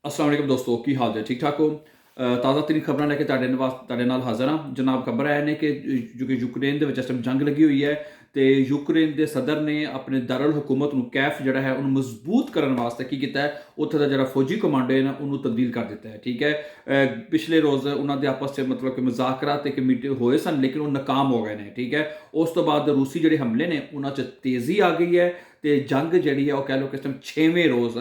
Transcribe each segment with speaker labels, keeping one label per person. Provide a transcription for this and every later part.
Speaker 1: अस्सलाम वालेकुम दोस्तों की हाल है ठीक ठाक हो। ताज़ा तरीन खबरां लैके ਤੁਹਾਡੇ ਨਾਲ ਹਾਜ਼ਰ ਹਾਂ जनाब। खबर है ने कि जो कि यूक्रेन ਦੇ ਵਿੱਚ ਇਸ ਟਾਈਮ ਜੰਗ ਲੱਗੀ ਹੋਈ ਹੈ ਤੇ ਯੂਕਰੇਨ ਦੇ ਸਦਰ ਨੇ ਆਪਣੇ ਦਾਰੁਲ ਹਕੂਮਤ ਨੂੰ ਕੈਫ ਜਿਹੜਾ ਹੈ ਉਹਨੂੰ ਮਜ਼ਬੂਤ ਕਰਨ ਵਾਸਤੇ ਕੀ ਕੀਤਾ ਹੈ, ਉੱਥੇ ਦਾ ਜਿਹੜਾ ਫੌਜੀ ਕਮਾਂਡੋ ਹੈ ਨਾ ਉਹਨੂੰ ਤਬਦੀਲ ਕਰ ਦਿੱਤਾ ਹੈ। ਠੀਕ ਹੈ, ਪਿਛਲੇ ਰੋਜ਼ ਉਹਨਾਂ ਦੇ ਆਪਸ 'ਚ ਮਤਲਬ ਕਿ ਮੁਜ਼ਾਕਰਾਤ ਤੇ ਮੀਟਿੰਗ ਹੋਏ ਸਨ ਲੇਕਿਨ ਉਹ ਨਾਕਾਮ ਹੋ ਗਏ ਨੇ। ਠੀਕ ਹੈ, ਉਸ ਤੋਂ ਬਾਅਦ ਰੂਸੀ ਜਿਹੜੇ ਹਮਲੇ ਨੇ ਉਹਨਾਂ 'ਚ ਤੇਜ਼ੀ ਆ ਗਈ ਹੈ ਤੇ ਜੰਗ ਜਿਹੜੀ ਹੈ ਉਹ ਕਹਿ ਲਓ ਕਿ ਇਸ ਟਾਈਮ 6ਵੇਂ ਰੋਜ਼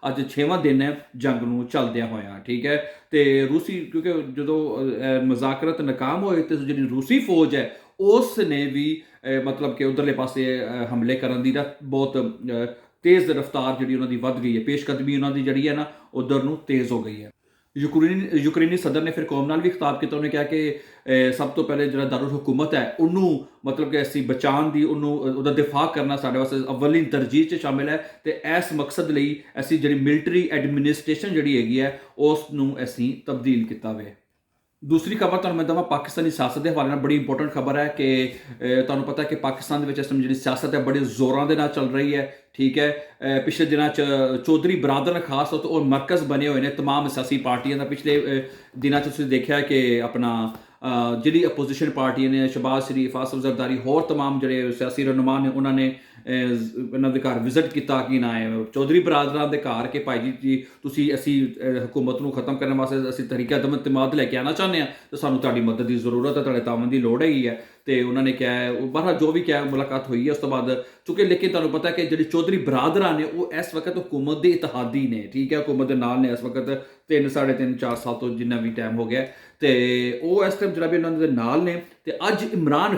Speaker 1: ਅੱਜ 6ਵਾਂ ਦਿਨ ਹੈ ਜੰਗ ਨੂੰ ਚੱਲਦਿਆਂ ਹੋਇਆਂ। ਠੀਕ ਹੈ, ਤੇ ਰੂਸੀ ਕਿਉਂਕਿ ਜਦੋਂ ਮੁਜ਼ਾਕਰਤ ਨਾਕਾਮ ਹੋਏ ਤੇ ਜਿਹੜੀ ਰੂਸੀ ਫੌਜ ਹੈ ਉਸ ਨੇ ਵੀ ਮਤਲਬ ਕਿ ਉਧਰਲੇ ਪਾਸੇ ਹਮਲੇ ਕਰਨ ਦੀ ਨਾ ਬਹੁਤ ਤੇਜ਼ ਰਫ਼ਤਾਰ ਜਿਹੜੀ ਉਹਨਾਂ ਦੀ ਵੱਧ ਗਈ ਹੈ, ਪੇਸ਼ਕਦਮੀ ਉਹਨਾਂ ਦੀ ਜਿਹੜੀ ਹੈ ਨਾ ਉਧਰ ਨੂੰ ਤੇਜ਼ ਹੋ ਗਈ ਹੈ। ਯੂਕਰੇਨੀ ਸਦਰ ਨੇ ਫਿਰ ਕੌਮ ਨਾਲ ਵੀ ਖਿਤਾਬ ਕੀਤਾ। ਉਹਨੇ ਕਿਹਾ ਕਿ ਸਭ ਤੋਂ ਪਹਿਲੇ ਜਿਹੜਾ ਦਾਰੁਲ ਹਕੂਮਤ ਹੈ ਉਹਨੂੰ ਮਤਲਬ ਕਿ ਅਸੀਂ ਬਚਾਉਣ ਦੀ ਉਹਦਾ ਦਿਫਾਅ ਕਰਨਾ ਸਾਡੇ ਵਾਸਤੇ ਅਵਲੀ ਤਰਜੀਹ 'ਚ ਸ਼ਾਮਿਲ ਹੈ ਤੇ ਇਸ ਮਕਸਦ ਲਈ ਅਸੀਂ ਜਿਹੜੀ ਮਿਲਟਰੀ ਐਡਮਿਨਿਸਟ੍ਰੇਸ਼ਨ ਜਿਹੜੀ ਹੈਗੀ ਹੈ ਉਸ ਨੂੰ ਅਸੀਂ ਤਬਦੀਲ ਕੀਤਾ ਵੇ। ਦੂਸਰੀ ਖਬਰ ਤੁਹਾਨੂੰ ਮੈਂ ਦਵਾਂ ਪਾਕਿਸਤਾਨੀ ਸਿਆਸਤ ਦੇ ਹਵਾਲੇ ਨਾਲ, ਬੜੀ ਇੰਪੋਰਟੈਂਟ ਖਬਰ ਹੈ ਕਿ ਤੁਹਾਨੂੰ ਪਤਾ ਕਿ ਪਾਕਿਸਤਾਨ ਦੇ ਵਿੱਚ ਇਸ ਟਾਈਮ ਜਿਹੜੀ ਸਿਆਸਤ ਹੈ ਬੜੇ ਜ਼ੋਰਾਂ ਦੇ ਨਾਲ ਚੱਲ ਰਹੀ ਹੈ। ਠੀਕ ਹੈ, ਪਿਛਲੇ ਦਿਨਾਂ 'ਚ ਚੌਧਰੀ ਬਰਾਦਰ ਖਾਸ ਤੌਰ 'ਤੇ ਉਹ ਮਰਕਜ਼ ਬਣੇ ਹੋਏ ਨੇ ਤਮਾਮ ਸਿਆਸੀ ਪਾਰਟੀਆਂ ਦਾ। ਪਿਛਲੇ ਦਿਨਾਂ 'ਚ ਤੁਸੀਂ ਦੇਖਿਆ ਕਿ ਆਪਣਾ ਜਿਹੜੀ ਅਪੋਜੀਸ਼ਨ ਪਾਰਟੀਆਂ ਨੇ, ਸ਼ਹਬਾਜ਼ ਸ਼ਰੀਫ, ਆਸਫ ਜ਼ਰਦਾਰੀ, ਹੋਰ ਤਮਾਮ ਜਿਹੜੇ ਸਿਆਸੀ ਰਹਿਨੁਮਾ ਨੇ ਉਹਨਾਂ ਨੇ ਇਹਨਾਂ ਦੇ ਘਰ ਵਿਜ਼ਿਟ ਕੀਤਾ ਕਿ ਨਾ ਹੈ ਚੌਧਰੀ ਬਰਾਦਰਾਂ ਦੇ ਘਰ ਕਿ ਭਾਈ ਜੀ ਤੁਸੀਂ ਅਸੀਂ ਹਕੂਮਤ ਨੂੰ ਖਤਮ ਕਰਨ ਵਾਸਤੇ ਅਸੀਂ ਤਹਿਰੀਕ ਅਦਮ ਇਤਮਾਦ ਲੈ ਕੇ ਆਉਣਾ ਚਾਹੁੰਦੇ ਹਾਂ ਤੇ ਸਾਨੂੰ ਤੁਹਾਡੀ ਮਦਦ ਦੀ ਜ਼ਰੂਰਤ ਹੈ, ਤੁਹਾਡੇ ਤਾਮਨ ਦੀ ਲੋੜ ਹੈਗੀ ਹੈ। ਤੇ ਉਹਨਾਂ ਨੇ ਕਿਹਾ ਹੈ ਬਾਹਰ ਜੋ ਵੀ ਕਿਹਾ ਮੁਲਾਕਾਤ ਹੋਈ ਹੈ ਉਸ ਤੋਂ ਬਾਅਦ ਚੁੱਕੇ। ਲੇਕਿਨ ਤੁਹਾਨੂੰ ਪਤਾ ਕਿ ਜਿਹੜੀ ਚੌਧਰੀ ਬਰਾਦਰਾਂ ਨੇ ਉਹ ਇਸ ਵਕਤ ਹੁਕੂਮਤ ਦੇ ਇਤਿਹਾਦੀ ਨੇ। ਠੀਕ ਹੈ, ਹੁਕੂਮਤ ਦੇ ਨਾਲ ਨੇ ਇਸ ਵਕਤ 3 ਸਾਢੇ 3 4 ਸਾਲ ਤੋਂ ਜਿੰਨਾ ਵੀ ਟਾਈਮ ਹੋ ਗਿਆ ਤੇ ਉਹ ਇਸ ਟਾਈਮ ਜਿਹੜਾ ਵੀ ਉਹਨਾਂ ਦੇ ਨਾਲ ਨੇ। ਤੇ ਅੱਜ ਇਮਰਾਨ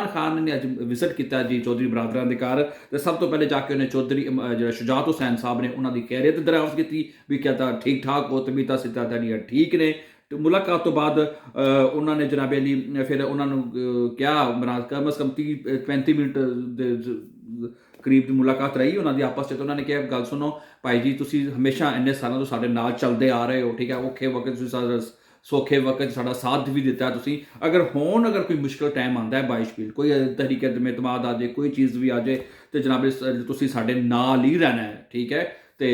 Speaker 1: ਖਾਨ ਨੇ ਅੱਜ ਵਿਜ਼ਿਟ ਕੀਤਾ ਜੀ ਚੌਧਰੀ ਬਰਾਦਰਾਂ ਦੇ ਘਰ ਤੇ ਸਭ ਤੋਂ ਪਹਿਲੇ ਜਾ ਕੇ ਉਹਨੇ ਚੌਧਰੀ ਜਿਹੜਾ ਸ਼ੁਜਾਤ ਹੁਸੈਨ ਸਾਹਿਬ ਨੇ ਉਹਨਾਂ ਦੀ ਖੈਰੀਅਤ ਦਰਿਆਫਤ ਕੀਤੀ ਵੀ ਕਹਿੰਦਾ ਠੀਕ ਠਾਕ ਹੋ, ਤਬੀਅਤਾਂ ਸਿੱਧਾ ਤੁਹਾਡੀਆਂ ਠੀਕ ਨੇ। ਤੇ ਮੁਲਾਕਾਤ ਤੋਂ ਬਾਅਦ ਉਹਨਾਂ ਨੇ ਜਨਾਬ ਅਲੀ ਫਿਰ ਉਹਨਾਂ ਨੂੰ ਕਿਹਾ ਕਮ ਅਜ਼ ਕਮ 30-35 ਮਿੰਟ ਦੇ ਕਰੀਬ ਦੀ ਮੁਲਾਕਾਤ ਰਹੀ ਉਹਨਾਂ ਦੀ ਆਪਸ 'ਚ। ਤੇ ਉਹਨਾਂ ਨੇ ਕਿਹਾ ਗੱਲ ਸੁਣੋ ਭਾਈ ਜੀ ਤੁਸੀਂ ਹਮੇਸ਼ਾ ਇੰਨੇ ਸਾਲਾਂ ਤੋਂ ਸਾਡੇ ਨਾਲ ਚੱਲਦੇ ਆ ਰਹੇ ਹੋ। ਠੀਕ ਹੈ, ਔਖੇ ਵਕਤ ਤੁਸੀਂ ਸਾਡਾ ਸੌਖੇ ਵਕਤ ਸਾਡਾ ਸਾਥ ਵੀ ਦਿੱਤਾ ਤੁਸੀਂ। ਅਗਰ ਕੋਈ ਮੁਸ਼ਕਿਲ ਟਾਈਮ ਆਉਂਦਾ ਹੈ ਬਾਇਸ਼ਪੀਲ, ਕੋਈ ਤਹਿਰੀਕ ਇਤਮਾਦ ਆ ਜਾਏ, ਕੋਈ ਚੀਜ਼ ਵੀ ਆ ਜਾਏ ਤੇ ਜਨਾਬ ਤੁਸੀਂ ਸਾਡੇ ਨਾਲ ਹੀ ਰਹਿਣਾ ਹੈ। ਠੀਕ ਹੈ, ਤੇ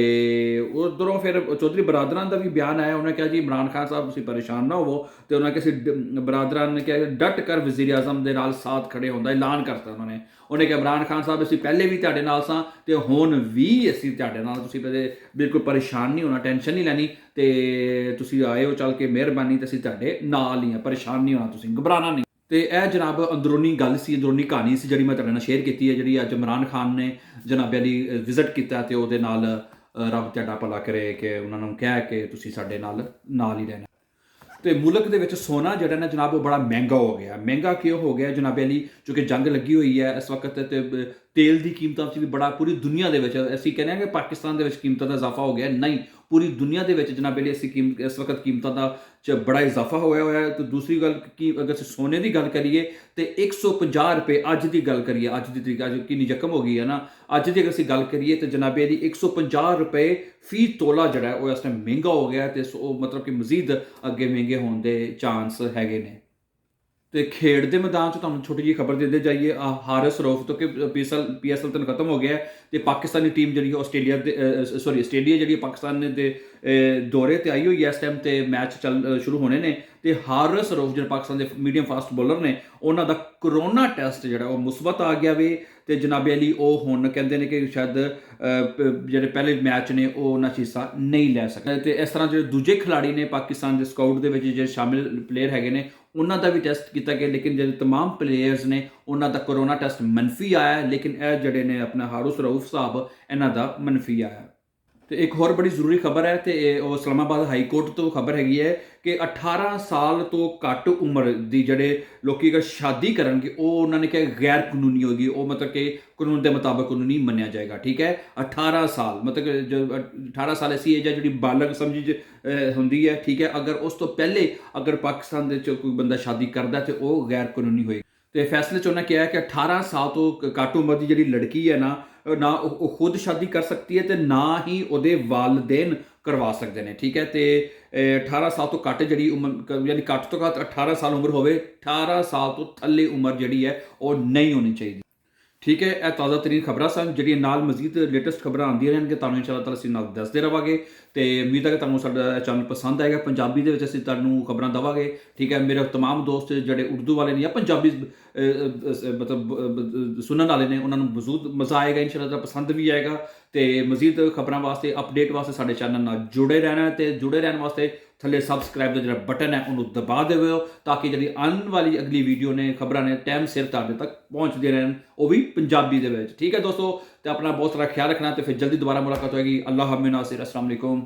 Speaker 1: ਉਧਰੋਂ ਫਿਰ ਚੌਧਰੀ ਬਰਾਦਰਾਂ ਦਾ ਵੀ ਬਿਆਨ ਆਇਆ। ਉਹਨੇ ਕਿਹਾ ਜੀ ਇਮਰਾਨ ਖਾਨ ਸਾਹਿਬ ਤੁਸੀਂ ਪਰੇਸ਼ਾਨ ਨਾ ਹੋਵੋ ਤੇ ਉਹਨਾਂ ਕਿਸੇ ਬਰਾਦਰਾਂ ਨੇ ਕਿਹਾ ਡਟ ਕਰ ਵਜ਼ੀਰ ਆਜ਼ਮ ਦੇ ਨਾਲ ਸਾਥ ਖੜੇ ਹੋਣ ਦਾ ਐਲਾਨ ਕਰਤਾ ਉਹਨੇ ਕਿਹਾ ਇਮਰਾਨ ਖਾਨ ਸਾਹਿਬ ਅਸੀਂ ਪਹਿਲੇ ਵੀ ਤੁਹਾਡੇ ਨਾਲ ਸਾਂ ਤੇ ਹੁਣ ਵੀ ਅਸੀਂ ਤੁਹਾਡੇ ਨਾਲ, ਤੁਸੀਂ ਬਿਲਕੁਲ ਪਰੇਸ਼ਾਨ ਨਹੀਂ ਹੋਣਾ, ਟੈਨਸ਼ਨ ਨਹੀਂ ਲੈਣੀ ਤੇ ਤੁਸੀਂ ਆਏ ਹੋ ਚੱਲ ਕੇ ਮਿਹਰਬਾਨੀ ਤੇ ਅਸੀਂ ਤੁਹਾਡੇ ਨਾਲ ਹੀ ਹਾਂ, ਪਰੇਸ਼ਾਨ ਨਹੀਂ ਹੋਣਾ, ਤੁਸੀਂ ਘਬਰਾਉਣਾ ਨਹੀਂ। ਤੇ ਇਹ ਜਨਾਬ ਅੰਦਰੂਨੀ ਗੱਲ ਸੀ, ਅੰਦਰੂਨੀ ਕਹਾਣੀ ਸੀ ਜਿਹੜੀ ਮੈਂ ਤੁਹਾਡੇ ਨਾਲ ਸ਼ੇਅਰ ਕੀਤੀ ਹੈ, ਜਿਹੜੀ ਅੱਜ ਇਮਰਾਨ ਖਾਨ ਨੇ ਜਨਾਬ ਅਲੀ ਵਿਜ਼ਿਟ ਕੀਤਾ ਤੇ ਉਹਦੇ ਨਾਲ ਰੱਬ ਤੁਹਾਡਾ ਭਲਾ ਕਰੇ ਕਿ ਉਹਨਾਂ ਨੂੰ ਕਿਹਾ ਕਿ ਤੁਸੀਂ ਸਾਡੇ ਨਾਲ ਹੀ ਰਹਿਣਾ। ਤੇ ਮੁਲਕ ਦੇ ਵਿੱਚ ਸੋਨਾ ਜਿਹੜਾ ਨਾ ਜਨਾਬ ਉਹ ਬੜਾ ਮਹਿੰਗਾ ਹੋ ਗਿਆ। ਮਹਿੰਗਾ ਕਿਉਂ ਹੋ ਗਿਆ ਜਨਾਬ ਅਲੀ? ਕਿਉਂਕਿ ਜੰਗ ਲੱਗੀ ਹੋਈ ਹੈ ਇਸ ਵਕਤ ਤੇ ਤੇਲ ਦੀ ਕੀਮਤਾਂ 'ਚ ਵੀ ਬੜਾ, ਪੂਰੀ ਦੁਨੀਆ ਦੇ ਵਿੱਚ ਅਸੀਂ ਕਹਿੰਦੇ ਹਾਂ ਕਿ ਪਾਕਿਸਤਾਨ ਦੇ ਵਿੱਚ ਕੀਮਤਾਂ ਦਾ ਇਜ਼ਾਫਾ ਹੋ ਗਿਆ, ਨਹੀਂ ਪੂਰੀ ਦੁਨੀਆ ਦੇ ਵਿੱਚ ਜਨਾਬ ਅਲੀ ਇਸ ਵਕਤ ਕੀਮਤਾਂ ਦਾ 'ਚ ਬੜਾ ਇਜ਼ਾਫਾ ਹੋਇਆ ਹੈ। ਤੇ ਦੂਸਰੀ ਗੱਲ ਕਿ ਅਗਰ ਅਸੀਂ ਸੋਨੇ ਦੀ ਗੱਲ ਕਰੀਏ ਤੇ 150 ਰੁਪਏ ਅੱਜ ਦੀ ਗੱਲ ਕਰੀਏ, ਅੱਜ ਦੀ ਤਰੀਕ ਅੱਜ ਕਿੰਨੀ ਜ਼ਖਮ ਹੋ ਗਈ ਹੈ ਨਾ, ਅੱਜ ਦੀ ਅਗਰ ਅਸੀਂ ਗੱਲ ਕਰੀਏ ਤੇ ਜਨਾਬ ਅਲੀ 150 ਰੁਪਏ ਫੀ ਤੋਲਾ ਜਿਹੜਾ ਉਹ ਇਸ ਟਾਈਮ ਮਹਿੰਗਾ ਹੋ ਗਿਆ ਤੇ ਉਹ ਮਤਲਬ ਕਿ ਮਜ਼ੀਦ ਅੱਗੇ ਮਹਿੰਗੇ ਹੋਣ ਦੇ ਚਾਂਸ ਹੈਗੇ ਨੇ। ਤੇ ਖੇਡ ਦੇ ਮੈਦਾਨ 'ਚ ਤੁਹਾਨੂੰ ਛੋਟੀ ਜਿਹੀ ਖਬਰ ਦਿੰਦੇ ਜਾਈਏ, ਹਾਰਿਸ ਰਊਫ ਤੋਂ ਕਿ PSL ਤਾਂ ਖਤਮ ਹੋ ਗਿਆ ਤੇ ਪਾਕਿਸਤਾਨੀ ਟੀਮ ਜਿਹੜੀ ਆਸਟ੍ਰੇਲੀਆ ਜਿਹੜੀ ਪਾਕਿਸਤਾਨ ਦੇ ਦੌਰੇ 'ਤੇ ਆਈ ਹੋਈ ਹੈ ਇਸ ਟਾਈਮ ਤੇ ਮੈਚ ਸ਼ੁਰੂ ਹੋਣੇ ਨੇ। ਤੇ ਹਾਰਿਸ ਰਊਫ ਜਿਹੜੇ ਪਾਕਿਸਤਾਨ ਦੇ ਮੀਡੀਅਮ ਫਾਸਟ ਬੋਲਰ ਨੇ ਉਹਨਾਂ ਦਾ ਕਰੋਨਾ ਟੈਸਟ ਜਿਹੜਾ ਉਹ ਮੁਸਬਤ ਆ ਗਿਆ ਵੇ ਤੇ ਜਨਾਬ ਅਲੀ ਉਹ ਹੁਣ ਕਹਿੰਦੇ ਨੇ ਕਿ ਸ਼ਾਇਦ ਜਿਹੜੇ ਪਹਿਲੇ ਮੈਚ ਨੇ ਉਹ ਉਹਨਾਂ 'ਚ ਹਿੱਸਾ ਨਹੀਂ ਲੈ ਸਕਦੇ। ਤੇ ਇਸ ਤਰ੍ਹਾਂ ਜਿਹੜੇ ਦੂਜੇ ਖਿਲਾੜੀ ਨੇ ਪਾਕਿਸਤਾਨ ਦੇ ਸਕਾਊਟ ਦੇ ਵਿੱਚ ਜਿਹੜੇ ਸ਼ਾਮਿਲ ਪਲੇਅਰ ਹੈਗੇ ਨੇ ਉਹਨਾਂ ਦਾ ਵੀ ਟੈਸਟ ਕੀਤਾ ਗਿਆ, ਲੇਕਿਨ ਜਿਹੜੇ ਤਮਾਮ ਪਲੇਅਰਸ ਨੇ ਉਹਨਾਂ ਦਾ ਕਰੋਨਾ ਟੈਸਟ ਮੰਫੀ ਆਇਆ, ਲੇਕਿਨ ਇਹ ਜਿਹੜੇ ਨੇ ਆਪਣਾ ਹਾਰਿਸ ਰਊਫ ਸਾਹਿਬ ਇਹਨਾਂ ਦਾ ਮੰਫੀ ਆਇਆ। ਤੇ ਇੱਕ ਹੋਰ ਬੜੀ ਜ਼ਰੂਰੀ ਖਬਰ ਹੈ ਤੇ ਉਹ ਇਸਲਾਮਾਬਾਦ ਹਾਈ ਕੋਰਟ ਤੋਂ ਖਬਰ ਹੈਗੀ ਹੈ ਕਿ 18 ਸਾਲ ਤੋਂ ਘੱਟ ਉਮਰ ਦੀ ਜਿਹੜੇ ਲੋਕੀ ਅਗਰ ਸ਼ਾਦੀ ਕਰਨਗੇ ਉਹ ਉਹਨਾਂ ਨੇ ਕਿਹਾ ਗੈਰ ਕਾਨੂੰਨੀ ਹੋਗੀ, ਉਹ ਮਤਲਬ ਕਿ ਕਾਨੂੰਨ ਦੇ ਮੁਤਾਬਕ ਕਾਨੂੰਨੀ ਮੰਨਿਆ ਜਾਏਗਾ। ਠੀਕ ਹੈ, 18 ਸਾਲ ਮਤਲਬ 18 ਸਾਲ ਐਸੀ ਏਜ ਹੈ ਜਿਹੜੀ ਬਾਲਗ ਸਮਝੀ ਹੁੰਦੀ ਹੈ। ਠੀਕ ਹੈ, ਅਗਰ ਉਸ ਤੋਂ ਪਹਿਲੇ ਅਗਰ ਪਾਕਿਸਤਾਨ ਦੇ 'ਚ ਕੋਈ ਬੰਦਾ ਸ਼ਾਦੀ ਕਰਦਾ ਤੇ ਉਹ ਗੈਰ ਕਾਨੂੰਨੀ ਹੋਏਗੀ। ਤੇ ਫੈਸਲੇ 'ਚ ਉਹਨਾਂ ਕਿਹਾ ਕਿ 18 ਸਾਲ ਤੋਂ ਘੱਟ ਉਮਰ ਦੀ ਜਿਹੜੀ ਲੜਕੀ ਹੈ ਨਾ ਉਹ ਖੁਦ ਸ਼ਾਦੀ ਕਰ ਸਕਦੀ ਹੈ ਤੇ ਨਾ ਹੀ ਉਹਦੇ ਵਾਲਿਦੈਨ ਕਰਵਾ ਸਕਦੇ ਨੇ। ਠੀਕ ਹੈ, ਤੇ 18 ਸਾਲ ਤੋਂ ਘੱਟ ਜਿਹੜੀ ਉਮਰ ਯਾਨੀ ਘੱਟ ਤੋਂ ਘੱਟ 18 ਸਾਲ ਉਮਰ ਹੋਵੇ, 18 ਸਾਲ ਤੋਂ ਥੱਲੇ ਉਮਰ ਜਿਹੜੀ ਹੈ ਉਹ ਨਹੀਂ ਹੋਣੀ ਚਾਹੀਦੀ। ਠੀਕ ਹੈ, ਇਹ ਤਾਜ਼ਾ ਤਰੀਨ ਖਬਰਾਂ ਸਨ ਜਿਹੜੀਆਂ ਨਾਲ ਮਜ਼ੀਦ ਲੇਟੈਸਟ ਖਬਰਾਂ ਆਉਂਦੀਆਂ ਰਹਿਣਗੀਆਂ, ਤੁਹਾਨੂੰ ਇਨਸ਼ਾਅੱਲਾ ਤਾਲਾ ਅਸੀਂ ਨਾਲ ਦੱਸਦੇ ਰਹਾਂਗੇ। ਤੇ ਉਮੀਦ ਹੈ ਕਿ ਤੁਹਾਨੂੰ ਸਾਡਾ ਚੈਨਲ ਪਸੰਦ ਆਏਗਾ। ਪੰਜਾਬੀ ਦੇ ਵਿੱਚ ਅਸੀਂ ਤੁਹਾਨੂੰ ਖਬਰਾਂ ਦੇਵਾਂਗੇ। ਠੀਕ ਹੈ, ਮੇਰੇ ਤਮਾਮ ਦੋਸਤ ਜਿਹੜੇ ਉਰਦੂ ਵਾਲੇ ਨੇ ਜਾਂ ਪੰਜਾਬੀ ਮਤਲਬ ਸੁਣਨ ਵਾਲੇ ਨੇ, ਉਹਨਾਂ ਨੂੰ ਮਜ਼ੂਦ ਮਜ਼ਾ ਆਏਗਾ ਇਨਸ਼ਾਅੱਲਾ ਤਾਲਾ, ਪਸੰਦ ਵੀ ਆਏਗਾ। ਤੇ ਮਜ਼ੀਦ ਖਬਰਾਂ ਵਾਸਤੇ, ਅਪਡੇਟ ਵਾਸਤੇ ਸਾਡੇ ਚੈਨਲ ਨਾਲ ਜੁੜੇ ਰਹਿਣਾ, ਤੇ ਜੁੜੇ ਰਹਿਣ ਵਾਸਤੇ ਥੱਲੇ ਸਬਸਕ੍ਰਾਈਬ ਦਾ ਜਿਹੜਾ ਬਟਨ ਹੈ ਉਹਨੂੰ ਦਬਾ ਦੇਵੋ, ਤਾਂ ਕਿ ਜਿਹੜੀ ਆਉਣ ਵਾਲੀ ਅਗਲੀ ਵੀਡੀਓ ਨੇ, ਖਬਰਾਂ ਨੇ, ਟਾਈਮ ਸਿਰ ਤੁਹਾਡੇ ਤੱਕ ਪਹੁੰਚਦੇ ਰਹਿਣ, ਉਹ ਵੀ ਪੰਜਾਬੀ ਦੇ ਵਿੱਚ। ਠੀਕ ਹੈ ਦੋਸਤੋ, ਤੇ ਆਪਣਾ ਬਹੁਤ ਸਾਰਾ ਖਿਆਲ ਰੱਖਣਾ, ਤੇ ਫਿਰ ਜਲਦੀ ਦੁਬਾਰਾ ਮੁਲਾਕਾਤ ਹੋਏਗੀ। ਅੱਲਾਹ ਹਾਮਿਦ ਨਾਸਿਰ, अस्सलाम वालेकुम।